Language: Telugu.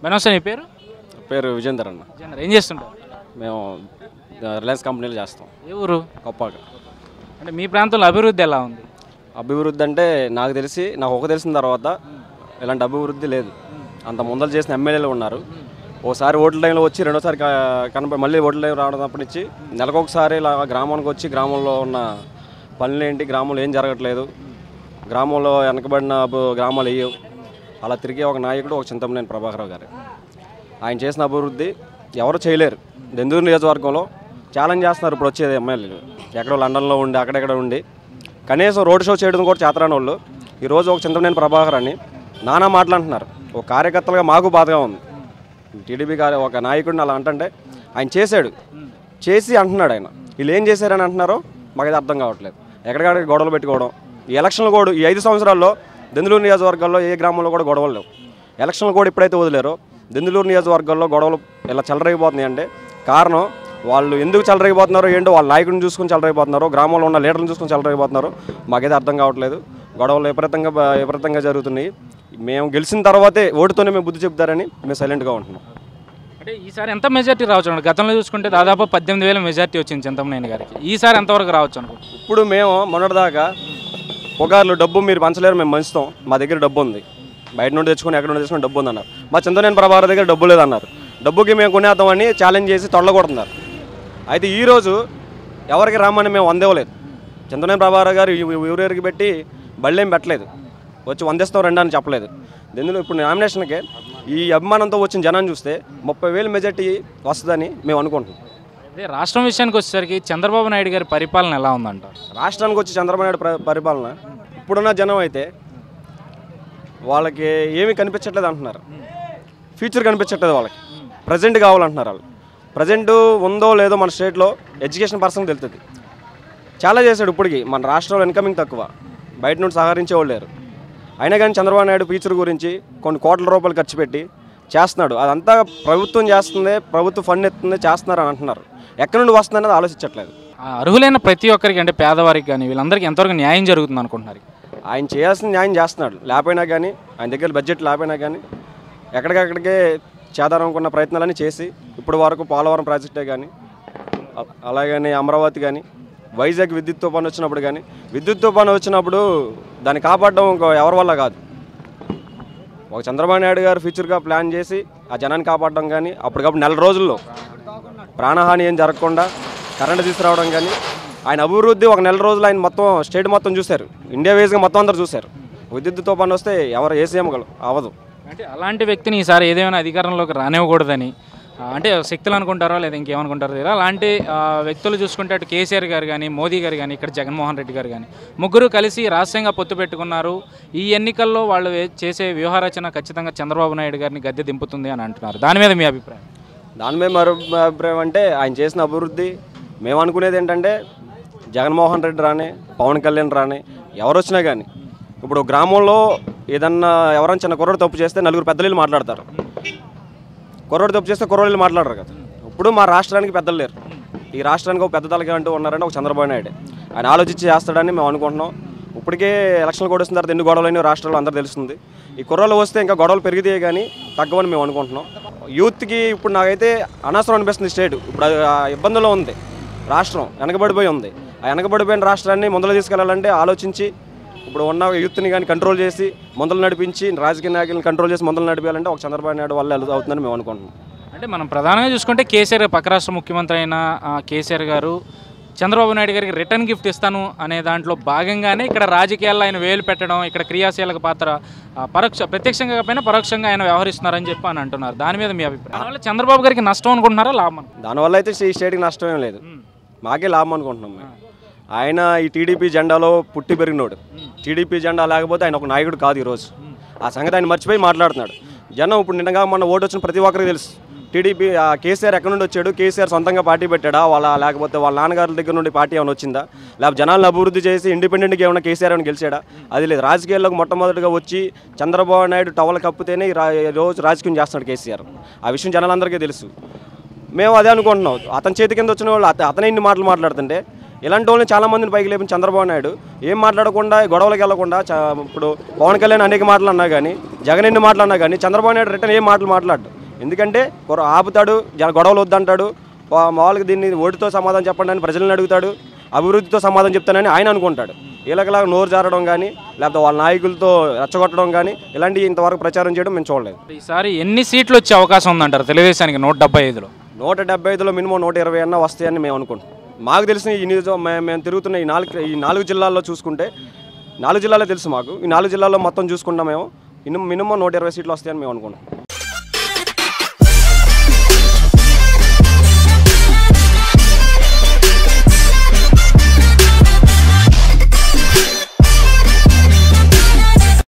నమస్తే, నీ పేరు? పేరు విజేందర్ అన్న. విజేందర్, ఏం చేస్తుంటారు? మేము రిలయన్స్ కంపెనీలో చేస్తాం. ఏ ఊరు? కొప్పాక. అంటే మీ ప్రాంతంలో అభివృద్ధి ఎలా ఉంది? అభివృద్ధి అంటే నాకు తెలిసిన తర్వాత ఇలాంటి అభివృద్ధి లేదు. అంత ముందలు చేసిన ఎమ్మెల్యేలు ఉన్నారు. ఓసారి ఓట్ల టైంలో వచ్చి రెండోసారి మళ్ళీ ఓట్ల టైం రావడం నుంచి నెలకొకసారి ఇలా గ్రామానికి వచ్చి గ్రామంలో ఉన్న పనులు ఏంటి, గ్రామంలో ఏం జరగట్లేదు, గ్రామంలో వెనకబడిన గ్రామాలు వేయవు, అలా తిరిగే ఒక నాయకుడు ఒక చింతమనేని ప్రభాకర్ గారు. ఆయన చేసిన అభివృద్ధి ఎవరు చేయలేరు. దెందూరు నియోజకవర్గంలో ఛాలెంజ్ చేస్తున్నారు ఇప్పుడు వచ్చేది ఎమ్మెల్యేలు. ఎక్కడో లండన్లో ఉండి అక్కడెక్కడ ఉండి కనీసం రోడ్ షో చేయడం కూడా చేతరాని వాళ్ళు ఈరోజు ఒక చింతమనేని ప్రభాకర్ అని నానా మాట్లాడుతున్నారు. ఒక కార్యకర్తలుగా మాకు బాధగా ఉంది. టీడీపీ ఒక నాయకుడిని అలా అంటే ఆయన చేసి అంటున్నాడు. ఆయన వీళ్ళు ఏం చేశారని అంటున్నారో మాకు అర్థం కావట్లేదు. ఎక్కడికక్కడ గొడవలు పెట్టుకోవడం. ఈ ఎలక్షన్లు కూడా ఈ 5 సంవత్సరాల్లో దెందులూరు నియోజకవర్గాల్లో ఏ గ్రామంలో కూడా గొడవలు లేవు. ఎలక్షన్లు కూడా ఎప్పుడైతే వదిలేరో దెందులూరు నియోజకవర్గాల్లో గొడవలు ఇలా చెలరైపోతున్నాయి అంటే కారణం వాళ్ళు ఎందుకు చెలరైపోతున్నారో ఏంటో, వాళ్ళ నాయకుడిని చూసుకుని చెలరైపోతున్నారో, గ్రామంలో ఉన్న లీడర్ని చూసుకుని చెలరైపోతున్నారో మాకైతే అర్థం కావట్లేదు. గొడవలు విపరీతంగా జరుగుతున్నాయి. మేము గెలిచిన తర్వాతే ఓటుతోనే మేము బుద్ధి చెప్తారని మేము సైలెంట్గా ఉంటున్నాం. అంటే ఈసారి ఎంత మెజార్టీ రావచ్చు? గతంలో చూసుకుంటే దాదాపు 18,000 మెజార్టీ వచ్చింది చింతమనేని గారికి. ఈసారి ఎంతవరకు రావచ్చు అనుకుంటున్నాం? ఇప్పుడు మేము మొన్నటిదాకా పొగారులు డబ్బు మీరు పంచలేరు, మేము పంచుతాం, మా దగ్గర డబ్బు ఉంది, బయట నుండి తెచ్చుకొని ఎక్కడ నుండి తెచ్చుకొని డబ్బు ఉందన్నారు. మా చింతమనేని ప్రభాకర్ దగ్గర డబ్బు లేదన్నారు. డబ్బుకి మేము కొనేద్దామని ఛాలెంజ్ చేసి తొడగొడుతున్నారు. అయితే ఈరోజు ఎవరికి రామని మేము వందేవలేదు. చింతమనేని ప్రభాకర్ గారు ఊరేరికి పెట్టి బళ్ళేం పెట్టలేదు, వచ్చి వందేస్తాం రండి అని చెప్పలేదు. దీనిలో ఇప్పుడు నామినేషన్కి ఈ అభిమానంతో వచ్చిన జనాన్ని చూస్తే 30,000 మెజార్టీ వస్తుందని మేము అనుకుంటున్నాం. అదే రాష్ట్రం విషయానికి వచ్చేసరికి చంద్రబాబు నాయుడు గారి పరిపాలన ఎలా ఉందంటారు? రాష్ట్రానికి వచ్చి చంద్రబాబు నాయుడు పరిపాలన ఇప్పుడున్న జనం అయితే వాళ్ళకి ఏమీ కనిపించట్లేదు అంటున్నారు. ఫ్యూచర్ కనిపించట్లేదు వాళ్ళకి. ప్రజెంట్ కావాలంటున్నారు. వాళ్ళు ప్రజెంట్ ఉందో లేదో మన స్టేట్లో ఎడ్యుకేషన్ పర్సన్కి తెలుస్తుంది. చాలా చేశాడు ఇప్పటికి. మన రాష్ట్రంలో ఇన్కమింగ్ తక్కువ, బయట నుండి సహకరించేవాళ్ళు లేరు. అయినా కానీ చంద్రబాబు నాయుడు ఫ్యూచర్ గురించి కొన్ని కోట్ల రూపాయలు ఖర్చు పెట్టి చేస్తున్నాడు. అదంతా ప్రభుత్వం చేస్తుంది, ప్రభుత్వ ఫండ్ ఎత్తుంది, చేస్తున్నారు అని అంటున్నారు. ఎక్కడి నుండి వస్తుంది అనేది ఆలోచించట్లేదు. అర్హులైన ప్రతి ఒక్కరికి, అంటే పేదవారికి కానీ వీళ్ళందరికీ ఎంతవరకు న్యాయం జరుగుతుంది అనుకుంటున్నారు? ఆయన చేయాల్సిన న్యాయం చేస్తున్నాడు. లేకపోయినా కానీ ఆయన దగ్గర బడ్జెట్ లేకపోయినా కానీ ఎక్కడికక్కడికే చేద్దామనుకున్న ప్రయత్నాలన్నీ చేసి ఇప్పుడు వరకు పోలవరం ప్రాజెక్టే కానీ, అలాగని అమరావతి కానీ, వైజాగ్ విద్యుత్ తుఫాను వచ్చినప్పుడు కానీ, విద్యుత్ తుఫాను వచ్చినప్పుడు దాన్ని కాపాడడం ఎవరి వల్ల కాదు. ఒక చంద్రబాబు నాయుడు గారు ఫ్యూచర్గా ప్లాన్ చేసి ఆ జనాన్ని కాపాడడం కానీ, అప్పటికప్పుడు 4 రోజుల్లో ప్రాణహాని ఏం జరగకుండా కరెంటు తీసుకురావడం కానీ, ఆయన అభివృద్ధి ఒక 4 రోజులు ఆయన మొత్తం స్టేట్ మొత్తం చూశారు. ఇండియా వేస్గా మొత్తం అందరూ చూశారు. విద్యుత్ తుఫాను వస్తే ఎవరు ఏ సీఎం అవ్వదు. అంటే అలాంటి వ్యక్తిని ఈసారి ఏదేమైనా అధికారంలోకి రానివ్వకూడదని అంటే శక్తులు అనుకుంటారో లేదా ఇంకేమనుకుంటారో లేదా, అలాంటి వ్యక్తులు చూసుకుంటే అటు కేసీఆర్ గారు కానీ, మోదీ గారు కానీ, ఇక్కడ జగన్మోహన్ రెడ్డి గారు కానీ ముగ్గురు కలిసి రహస్యంగా పొత్తు పెట్టుకున్నారు. ఈ ఎన్నికల్లో వాళ్ళు చేసే వ్యూహరచన ఖచ్చితంగా చంద్రబాబు నాయుడు గారిని గద్దె దింపుతుంది అని అంటున్నారు. దాని మీద మీ అభిప్రాయం? దాని మీద మరో అభిప్రాయం అంటే ఆయన చేసిన అభివృద్ధి మేము అనుకునేది ఏంటంటే జగన్మోహన్ రెడ్డి రాని, పవన్ కళ్యాణ్ రాని, ఎవరు వచ్చినా కానీ ఇప్పుడు గ్రామంలో ఏదన్నా ఎవరైనా చిన్న కుర్రోడు తప్పు చేస్తే 4 పెద్దలు మాట్లాడతారు. కుర్రోడు తప్పు చేస్తే కుర్రోళ్ళు మాట్లాడరు కదా. ఇప్పుడు మా రాష్ట్రానికి పెద్దలు లేరు. ఈ రాష్ట్రానికి ఒక పెద్ద తలగా అంటూ ఉన్నారంటే ఒక చంద్రబాబు నాయుడు. ఆయన ఆలోచించి చేస్తాడని మేము అనుకుంటున్నాం. ఇప్పటికే ఎలక్షన్లు కూడా వచ్చిన తర్వాత ఎన్ని గొడవలు రాష్ట్రాల్లో అందరూ తెలుస్తుంది. ఈ కుర్రోళ్ళు వస్తే ఇంకా గొడవలు పెరిగితే కానీ తగ్గవని మేము అనుకుంటున్నాం. యూత్కి ఇప్పుడు నాకైతే అనవసరం అనిపిస్తుంది. స్టేట్ ఇప్పుడు ఇబ్బందుల్లో ఉంది, రాష్ట్రం వెనకబడిపోయి ఉంది. ఆ వెనకబడిపోయిన రాష్ట్రాన్ని ముందర తీసుకెళ్లాలంటే ఆలోచించి ఇప్పుడు ఉన్న యూత్ని కానీ కంట్రోల్ చేసి ముందలు నడిపించి, రాజకీయ నాయకులను కంట్రోల్ చేసి ముందలు నడిపించాలంటే ఒక చంద్రబాబు నాయుడు వల్ల అవుతుందని మేము అనుకుంటున్నాం. అంటే మనం ప్రధానంగా చూసుకుంటే కేసీఆర్ పక్క రాష్ట్ర ముఖ్యమంత్రి అయిన కేసీఆర్ గారు చంద్రబాబు నాయుడు గారికి రిటర్న్ గిఫ్ట్ ఇస్తాను అనే దాంట్లో భాగంగానే ఇక్కడ రాజకీయాల్లో ఆయన వేలు పెట్టడం, ఇక్కడ క్రియాశీలక పాత్ర ప్రత్యక్షంగా కాకపోయినా పరోక్షంగా ఆయన వ్యవహరిస్తున్నారని చెప్పి అని అంటున్నారు. దాని మీద మీ అభిప్రాయం? దానివల్ల చంద్రబాబు గారికి నష్టం అనుకుంటున్నారా, లాభం? దానివల్ల అయితే ఈ స్టేట్కి నష్టం ఏం లేదు, మాకే లాభం అనుకుంటున్నాం మేము. ఆయన ఈ టీడీపీ జెండాలో పుట్టి పెరిగినోడు. టీడీపీ జెండా లేకపోతే ఆయన ఒక నాయకుడు కాదు. ఈరోజు ఆ సంగతి ఆయన మర్చిపోయి మాట్లాడుతున్నాడు. జనం ఇప్పుడు నిన్నగా మొన్న ఓటు వచ్చిన ప్రతి ఒక్కరికి తెలుసు టీడీపీ కేసీఆర్ ఎక్కడి నుండి వచ్చాడు, కేసీఆర్ సొంతంగా పార్టీ పెట్టాడా, లేకపోతే వాళ్ళ నాన్నగారి దగ్గర నుండి పార్టీ ఏమైనా వచ్చిందా, లేకపోతే జనాలను అభివృద్ధి చేసి ఇండిపెండెంట్గా ఏమైనా కేసీఆర్ ఏమైనా గెలిచాడా, అది లేదు. రాజకీయాల్లోకి మొట్టమొదటిగా వచ్చి చంద్రబాబు నాయుడు టవల్ కప్పితేనే రోజు రాజకీయం చేస్తున్నాడు కేసీఆర్. ఆ విషయం జనాలందరికీ తెలుసు. మేము అదే అనుకుంటున్నాం. అతని చేతి కింద వచ్చిన వాళ్ళు అతనే ఇన్ని మాటలు మాట్లాడుతుంటే ఇలాంటి వాళ్ళని చాలామందిని పైకి లేపిన చంద్రబాబు నాయుడు ఏం మాట్లాడకుండా, గొడవలకు వెళ్లకుండా, ఇప్పుడు పవన్ కళ్యాణ్ అనేక మాటలు అన్నా కానీ, జగన్ ఎన్ని మాటలు అన్నా కానీ చంద్రబాబు నాయుడు రిటర్న్ ఏం మాటలు మాట్లాడు. ఎందుకంటే ఆపుతాడు, గొడవలు వద్దంటాడు, మామూలుగా దీన్ని ఓటుతో సమాధానం చెప్పండి అని ప్రజలను అడుగుతాడు, అభివృద్ధితో సమాధానం చెప్తానని ఆయన అనుకుంటాడు. ఇలాగలా నోరు జారడం కానీ లేకపోతే వాళ్ళ నాయకులతో రెచ్చగొట్టడం కానీ ఇలాంటివి ఇంతవరకు ప్రచారం చేయడం మేము చూడలేదు. ఈసారి ఎన్ని సీట్లు వచ్చే అవకాశం ఉందంటారు తెలుగుదేశానికి? 175లో 175లో మినిమం 120 అన్నా వస్తాయని మేము అనుకుంటాం. మాకు తెలిసిన ఈ మేము తిరుగుతున్న ఈ నాలుగు జిల్లాల్లో చూసుకుంటే 4 జిల్లాలో తెలుసు మాకు. ఈ 4 జిల్లాల్లో మొత్తం చూసుకుంటాం మేము మినిమం 120 సీట్లు వస్తాయని మేము అనుకుంటాం.